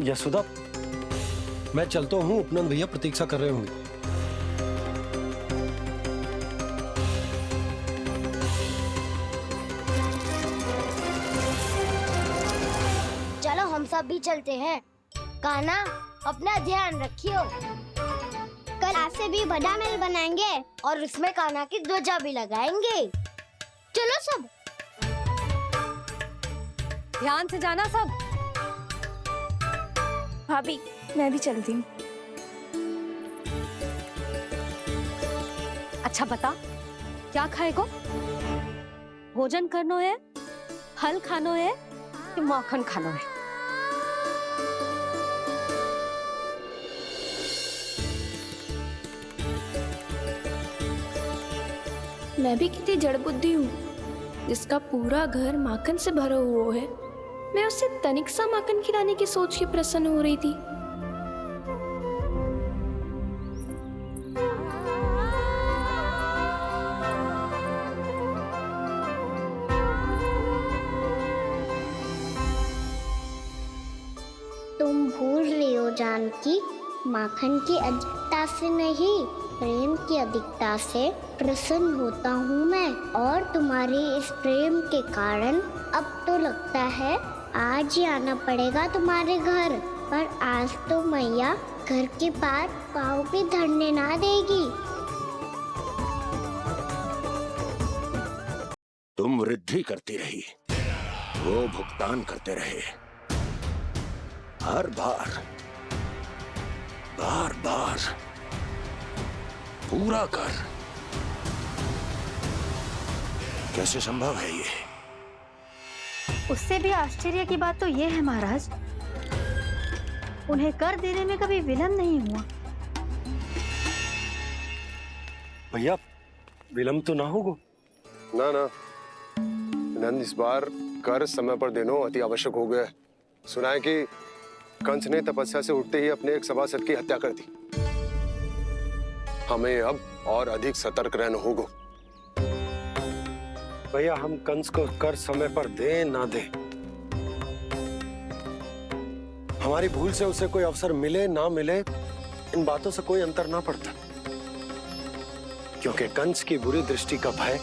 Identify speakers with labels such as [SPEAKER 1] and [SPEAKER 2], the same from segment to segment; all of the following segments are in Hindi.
[SPEAKER 1] यशोदा, मैं चलता हूँ, उपनंद भैया प्रतीक्षा कर रहे होंगे।
[SPEAKER 2] चलो हम सब भी चलते हैं। कान्हा, अपना ध्यान रखियो। कल आज से भी बड़ा महल बनाएंगे और उसमें कान्हा की ध्वजा भी लगाएंगे। चलो सब।
[SPEAKER 3] ध्यान से जाना सब।
[SPEAKER 4] भाभी, मैं भी चलती हूँ।
[SPEAKER 3] अच्छा बता, क्या खाएगो? भोजन करनो है, फल खानो है कि माखन खानो है?
[SPEAKER 4] मैं भी कितनी जड़ बुद्धि हूँ, जिसका पूरा घर माखन से भरा हुआ है। मैं उससे तनिक सा माखन खिलाने की सोच के प्रसन्न हो रही थी।
[SPEAKER 2] तुम भूल रही हो जानकी, माखन की अधिकता से नहीं, प्रेम की अधिकता से प्रसन्न होता हूँ मैं। और तुम्हारी इस प्रेम के कारण अब तो लगता है आज ही आना पड़ेगा तुम्हारे घर। पर आज तो मैया घर के पार पाँव भी धरने ना देगी।
[SPEAKER 5] तुम वृद्धि करती रही, वो भुगतान करते रहे। हर बार बार बार पूरा कर। कैसे संभव है ये?
[SPEAKER 6] उससे भी आश्चर्य की बात तो ये है महाराज, उन्हें कर देने में कभी विलंब नहीं हुआ।
[SPEAKER 1] भैया, विलंब तो ना होगा?
[SPEAKER 7] ना ना नंद, इस बार कर समय पर देना अति आवश्यक हो गया है। सुना है कि कंस ने तपस्या से उठते ही अपने एक सभासद की हत्या कर दी। हमें अब और अधिक सतर्क रहना होगा।
[SPEAKER 1] भैया, हम कंस को कर समय पर दे ना दे, हमारी भूल से उसे कोई अवसर मिले ना मिले, इन बातों से कोई अंतर ना पड़ता। क्योंकि कंस की बुरी दृष्टि का भय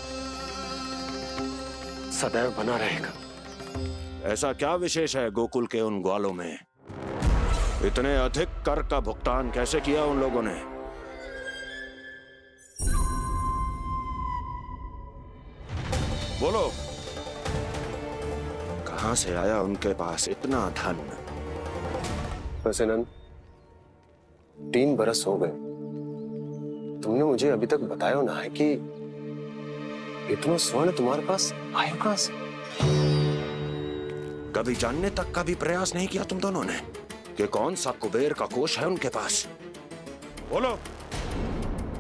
[SPEAKER 1] सदैव बना रहेगा।
[SPEAKER 5] ऐसा क्या विशेष है गोकुल के उन ग्वालों में? इतने अधिक कर का भुगतान कैसे किया उन लोगों ने? बोलो, कहां से आया उनके पास इतना धन?
[SPEAKER 7] वैसे नंद, 3 बरस हो गए, तुमने मुझे अभी तक बताया ना है कि इतना स्वर्ण तुम्हारे पास आया कहां से?
[SPEAKER 5] कभी जानने तक का भी प्रयास नहीं किया तुम दोनों ने कि कौन सा कुबेर का कोष है उनके पास? बोलो।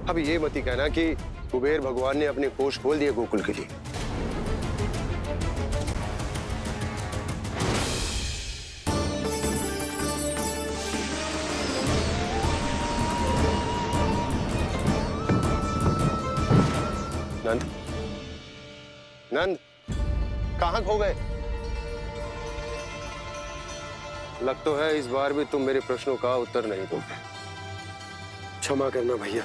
[SPEAKER 7] अब ये मत ही कहना कि कुबेर भगवान ने अपने कोष खोल दिए गोकुल के लिए। नंद, नंद, कहां खो गए? लग तो है इस बार भी तुम मेरे प्रश्नों का उत्तर नहीं दोगे।
[SPEAKER 1] क्षमा करना भैया,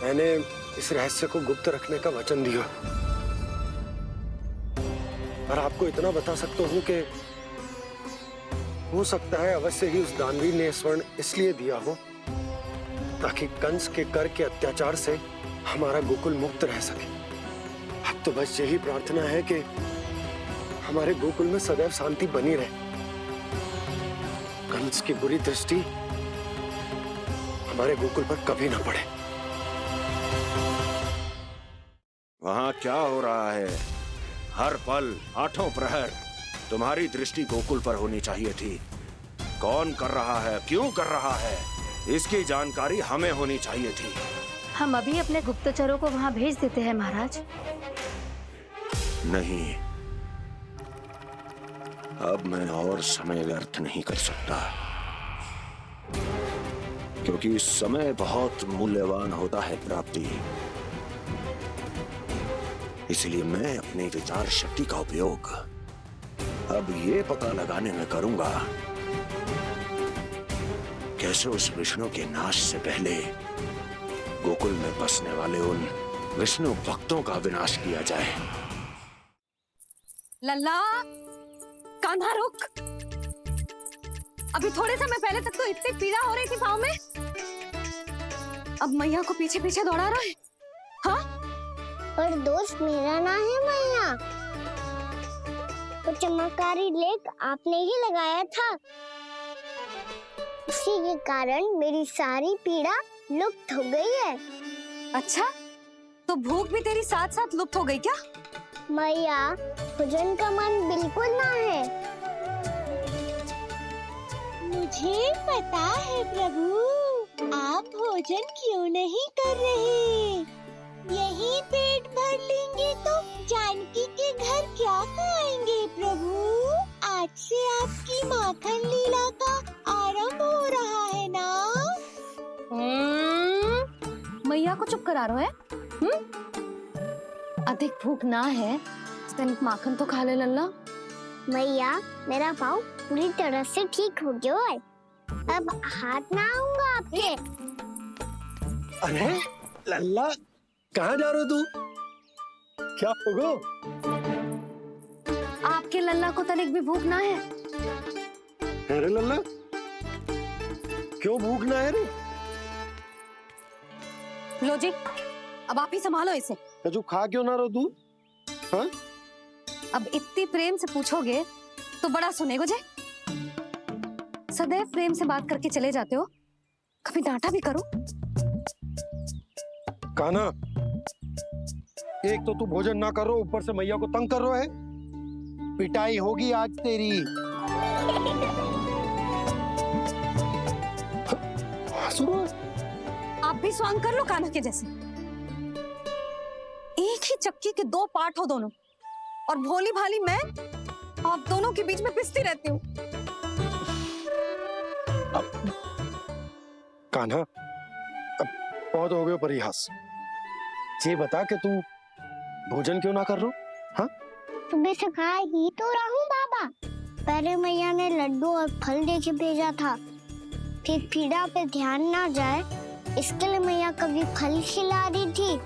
[SPEAKER 1] मैंने इस रहस्य को गुप्त रखने का वचन दिया। पर आपको इतना बता सकता हूं कि हो सकता है अवश्य ही उस दानवी ने स्वर्ण इसलिए दिया हो ताकि कंस के कर के अत्याचार से हमारा गोकुल मुक्त रह सके। अब तो बस यही प्रार्थना है कि हमारे गोकुल में सदैव शांति बनी रहे, कंस की बुरी दृष्टि हमारे गोकुल पर कभी ना पड़े।
[SPEAKER 5] वहां क्या हो रहा है? हर पल, आठों प्रहर तुम्हारी दृष्टि गोकुल पर होनी चाहिए थी। कौन कर रहा है, क्यों कर रहा है, इसकी जानकारी हमें होनी चाहिए थी।
[SPEAKER 6] हम अभी अपने गुप्तचरों को वहां भेज देते हैं महाराज।
[SPEAKER 5] नहीं, अब मैं और समय व्यर्थ नहीं कर सकता, क्योंकि समय बहुत मूल्यवान होता है प्राप्ति। इसलिए मैं अपनी विचार शक्ति का उपयोग अब ये पता लगाने में करूंगा कैसे उस विष्णु के नाश से पहले गोकुल में बसने वाले उन विष्णु भक्तों का विनाश किया जाए।
[SPEAKER 3] लल्ला, कान्हा रुक। अभी थोड़े समय पहले तक तो इतनी पीड़ा हो रही थी पाँव में, अब मैया को पीछे पीछे दौड़ा रहा है। हाँ,
[SPEAKER 2] पर दोस्त मेरा ना है मैया, वो चमत्कारी लेख आपने ही लगाया था। इसी के कारण मेरी सारी पीड़ा लुप्त हो गई है।
[SPEAKER 3] अच्छा, तो भूख भी तेरी साथ साथ लुप्त हो गई क्या?
[SPEAKER 2] मैया, भोजन का मन बिल्कुल ना है। मुझे पता है प्रभु, आप भोजन क्यों नहीं कर रहे। यही पेट भर लेंगे तो जानकी के घर क्या खाएंगे प्रभु। आज से आपकी माखन लीला का आरंभ हो रहा है ना।
[SPEAKER 3] मैया को चुप करा रहे हैं? अधिक भूख ना है, तनिक माखन तो खा ले लल्ला।
[SPEAKER 2] मैया, मेरा पाँव पूरी तरह से ठीक हो गया है, अब हाथ ना आऊंगा आपके।
[SPEAKER 1] अरे लल्ला, कहाँ जा रहे हो तू? क्या होगा?
[SPEAKER 3] आपके लल्ला को तनिक भी भूख ना है?
[SPEAKER 1] अरे लल्ला, क्यों भूख ना है रे?
[SPEAKER 3] लो जी, अब आप ही संभालो इसे।
[SPEAKER 1] तू खा क्यों ना रहो तू? हाँ?
[SPEAKER 3] अब इतनी प्रेम से पूछोगे तो बड़ा सुनेगो जे। सदैव प्रेम से बात करके चले जाते हो, कभी डांटा भी करो।
[SPEAKER 1] कान्हा, एक तो तू भोजन ना करो, ऊपर से मैया को तंग कर रहा है। पिटाई होगी आज तेरी।
[SPEAKER 3] आप भी स्वांग कर लो कान्हा के जैसे। एक ही चक्की के दो पार्ट हो दोनों, और भोली भाली मैं आप दोनों के बीच में पिसती रहती हूँ।
[SPEAKER 1] कान्हा, अब बहुत हो गया परिहास। ये बता कि तू भोजन क्यों ना कर रहा? हाँ?
[SPEAKER 2] तुम्हें सिखा ही तो रहा हूँ बाबा। पहले मैया ने लड्डू और फल देके भेजा था, फिर पीड़ा पे ध्यान ना जाए इसके लिए मैया कभी फल खिला रही थी,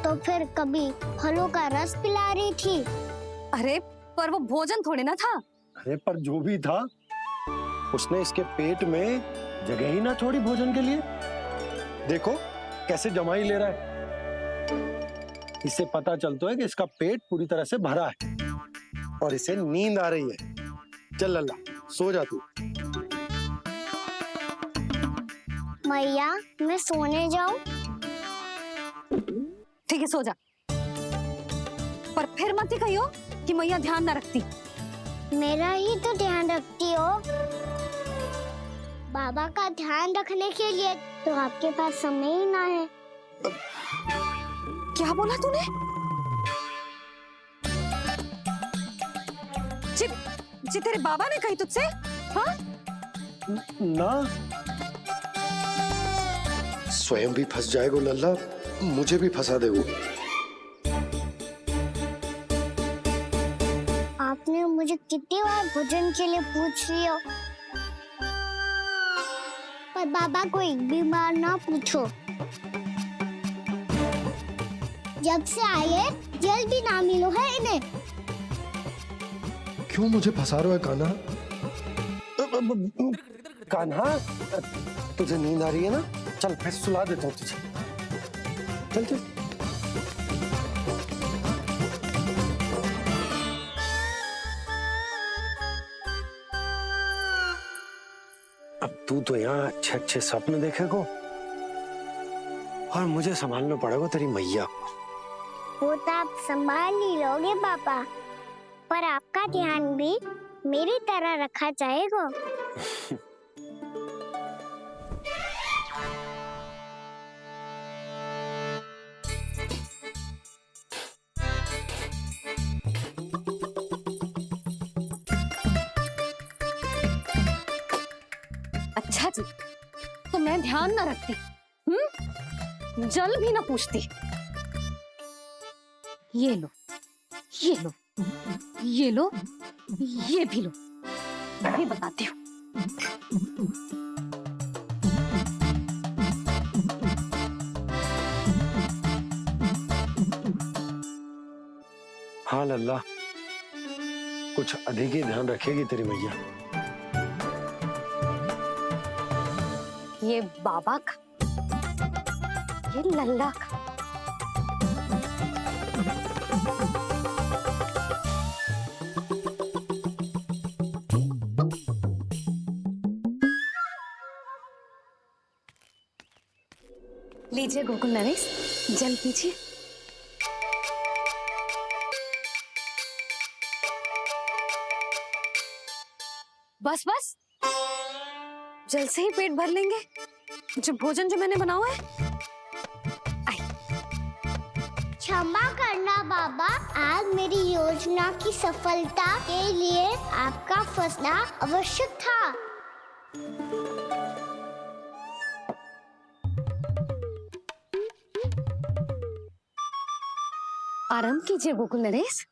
[SPEAKER 2] तो फिर कभी फलों का रस पिला रही थी।
[SPEAKER 3] अरे पर वो भोजन थोड़े ना था।
[SPEAKER 1] अरे पर जो भी था, उसने इसके पेट में जगह ही ना छोड़ी भोजन के लिए। देखो कैसे जमाई ले रहा है। इससे पता चलता है कि इसका पेट पूरी तरह से भरा है और इसे नींद आ रही है। चल लल्ला, सो जा तू।
[SPEAKER 2] मैया, मैं सोने जाऊं?
[SPEAKER 3] ठीक है, सो जा, पर फिर मत ही कहियो कि मैया ध्यान ना रखती।
[SPEAKER 2] मेरा ही तो ध्यान रखती हो। बाबा का ध्यान रखने के लिए तो आपके पास समय ही ना है।
[SPEAKER 3] क्या बोला तूने? जी तेरे बाबा ने कही तुझसे? हाँ?
[SPEAKER 1] ना, स्वयं भी फंस जाएगा लल्ला, मुझे भी फंसा दे वो।
[SPEAKER 2] आपने मुझे कितनी बार भोजन के लिए पूछ लिया, पर बाबा को एक भी बार ना पूछो। जब से आए जल भी ना मिलो है इन्हें।
[SPEAKER 1] क्यों मुझे फंसा रहा है कान्हा? कान्हा, तुझे नींद आ रही है ना? चल मैं सुला देता हूँ तुझे। चल चल। अब तू तो यहाँ अच्छे अच्छे सपने देखेगो और मुझे संभालना पड़ेगा तेरी मैया।
[SPEAKER 2] वो तो आप संभाल ही लोगे पापा, पर आपका ध्यान भी मेरी तरह रखा जाएगा।
[SPEAKER 3] अच्छा जी, तो मैं ध्यान ना रखती, जल भी ना पूछती। ये लो, ये लो, ये लो, ये भी लो, मैं भी बताती हूँ।
[SPEAKER 1] हाँ लल्ला, कुछ अधिक ही ध्यान रखेगी तेरी मैया।
[SPEAKER 3] ये बाबा का, ये लल्ला का। लीजिए गोकुल नरेश, जल पीजिए। बस बस, जल से ही पेट भर लेंगे। जो भोजन जो मैंने बनाया है।
[SPEAKER 2] क्षमा करना बाबा, आज मेरी योजना की सफलता के लिए आपका फंसना आवश्यक था।
[SPEAKER 3] आराम कीजिए गोकुल नरेश।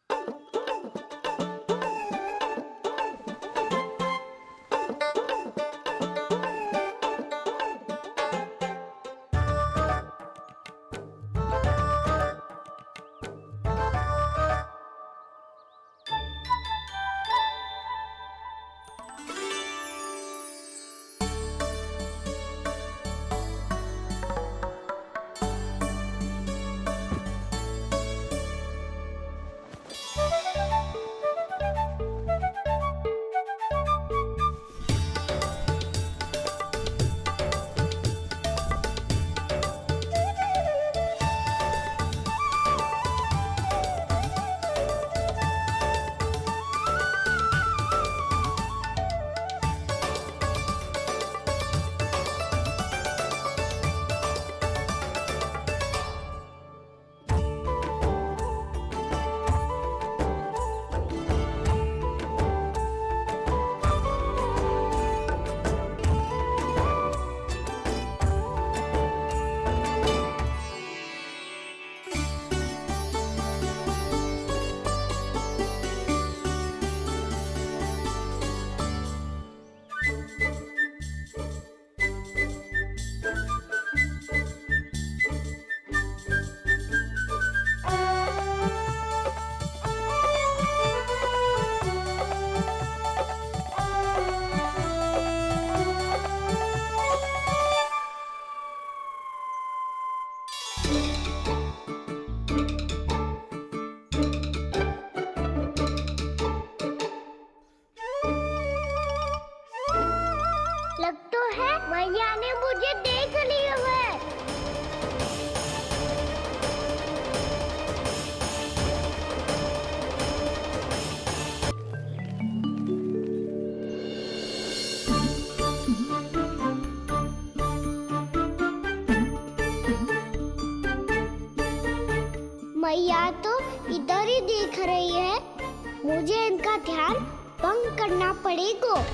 [SPEAKER 2] लग तो है मैया ने मुझे देख लिया है। मैया तो इधर ही देख रही है, मुझे इनका ध्यान भंग करना पड़ेगा।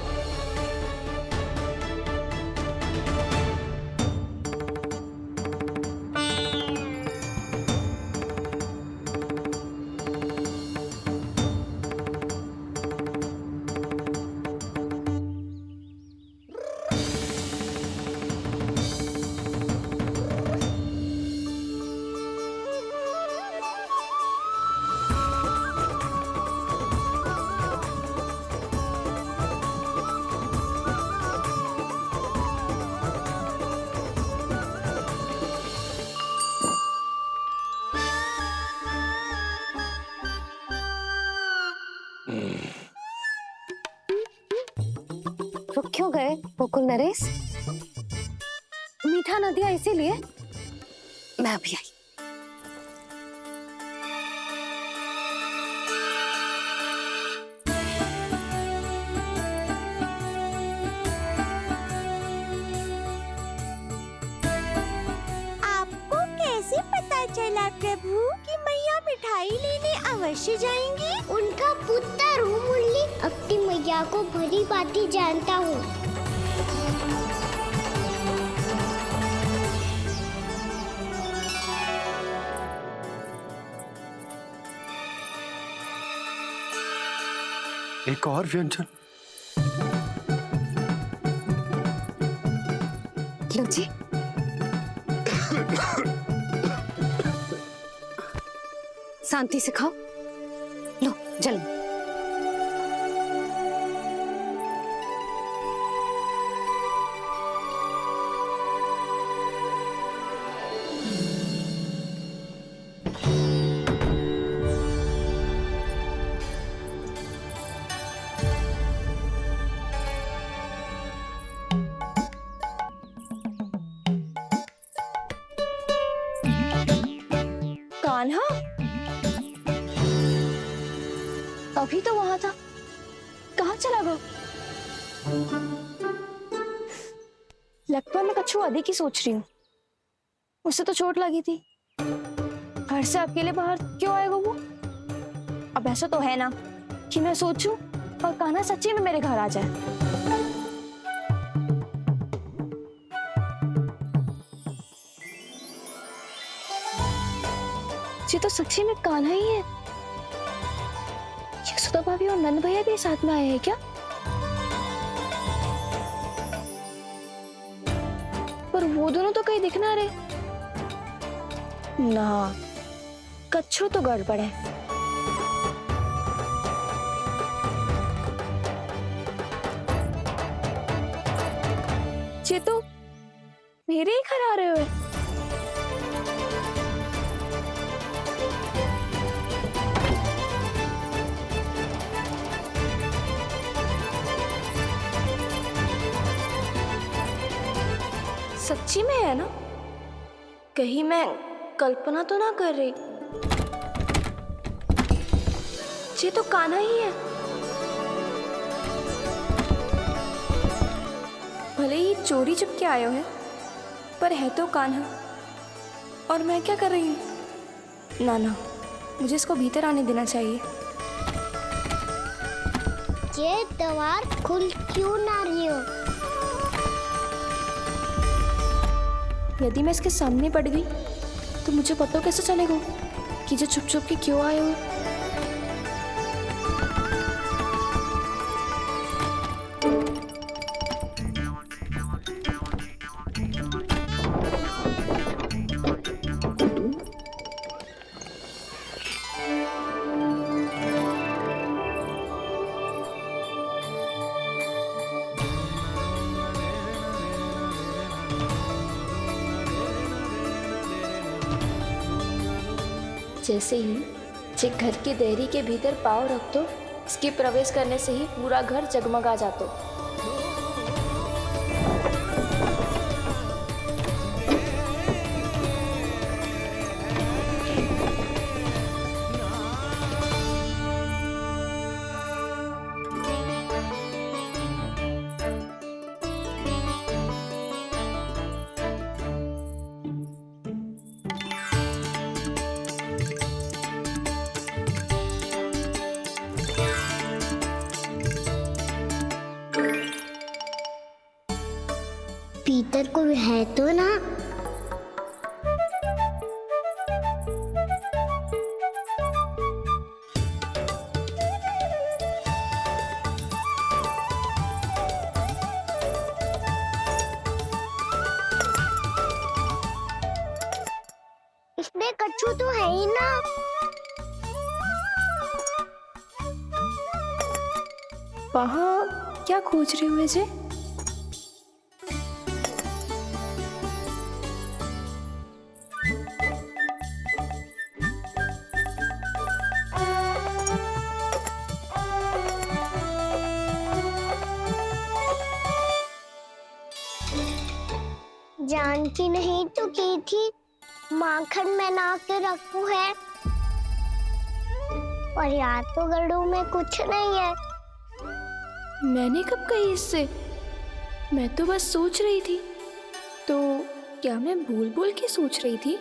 [SPEAKER 3] रुक क्यों गए गोकुल नरेश? मीठा न दिया इसीलिए मैं अभी आई।
[SPEAKER 8] आपको कैसे पता चला प्रभु कि मैया मिठाई लेने अवश्य जाएंगी?
[SPEAKER 2] उनका पुत्र हूँ मुरली, अपनी मैया को भली भांति जानता हूँ।
[SPEAKER 1] एक और व्यंजन।
[SPEAKER 3] लो जी। शांति से खाओ। लो जल।
[SPEAKER 4] कान्हा अभी तो वहां था, कहाँ चला गया? लगता है मैं कच्छू आदि की सोच रही हूँ। उसे तो चोट लगी थी, घर से अकेले बाहर क्यों आएगा वो? अब ऐसा तो है ना कि मैं सोचूं और कान्हा सच्ची में मेरे घर आ जाए। ये तो सच्ची में कान्हा ही है। यशोदा भाभी और नंद भैया भी साथ में आए हैं क्या? पर वो दोनों तो कहीं दिख ना रहे। ना, कच्छू तो गड़बड़ है। ये तो मेरे ही घर आ रहे हो। सच्ची में है ना? कहीं मैं कल्पना तो ना कर रही? ये तो कान्हा ही है। भले ही चोरी चुपके आए हो है, पर है तो कान्हा। और मैं क्या कर रही हूँ? ना ना, मुझे इसको भीतर आने देना चाहिए।
[SPEAKER 2] ये द्वार खुल क्यों ना रही हो?
[SPEAKER 4] यदि मैं इसके सामने पड़ गई तो मुझे पता कैसे चलेगा कि जो छुप छुप के क्यों आए हो? जैसे ही जे घर की देहरी के भीतर पाँव रख दो, इसके प्रवेश करने से ही पूरा घर जगमगा जातो।
[SPEAKER 2] भीतर कोई है तो ना? इसमें कच्छू तो है ही ना।
[SPEAKER 4] वहाँ क्या खोज रहे हुए जे?
[SPEAKER 2] जानकी नहीं तो की थी माखन में ना के रखू है, और याद तो गड़ू में कुछ नहीं है।
[SPEAKER 4] मैंने कब कही इससे? मैं तो बस सोच रही थी। तो क्या मैं भूल भूल के सोच रही थी?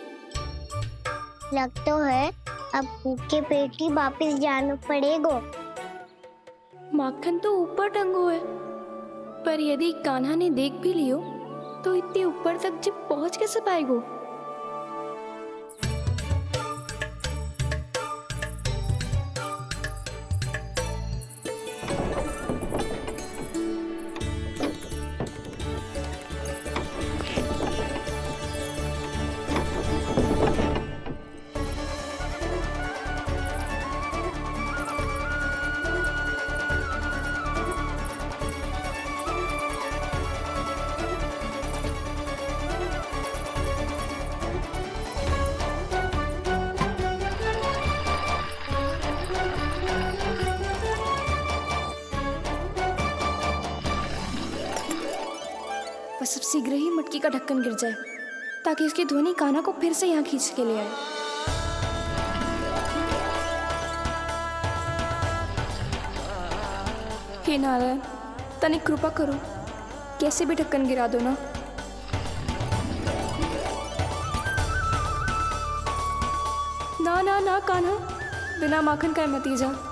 [SPEAKER 2] लग तो है अब भूखे पेट ही वापिस जाना पड़ेगा।
[SPEAKER 4] माखन तो ऊपर टंगो है, पर यदि कान्हा ने देख भी लियो तो इतने ऊपर तक जब पहुंच कैसे पाएगो? शीघ्र ही मटकी का ढक्कन गिर जाए ताकि उसकी ध्वनि कान्हा को फिर से यहाँ खींच के ले आए। हे नारायण, तनिक कृपा करो, कैसे भी ढक्कन गिरा दो ना। ना ना ना कान्हा, बिना माखन का मत ही जा।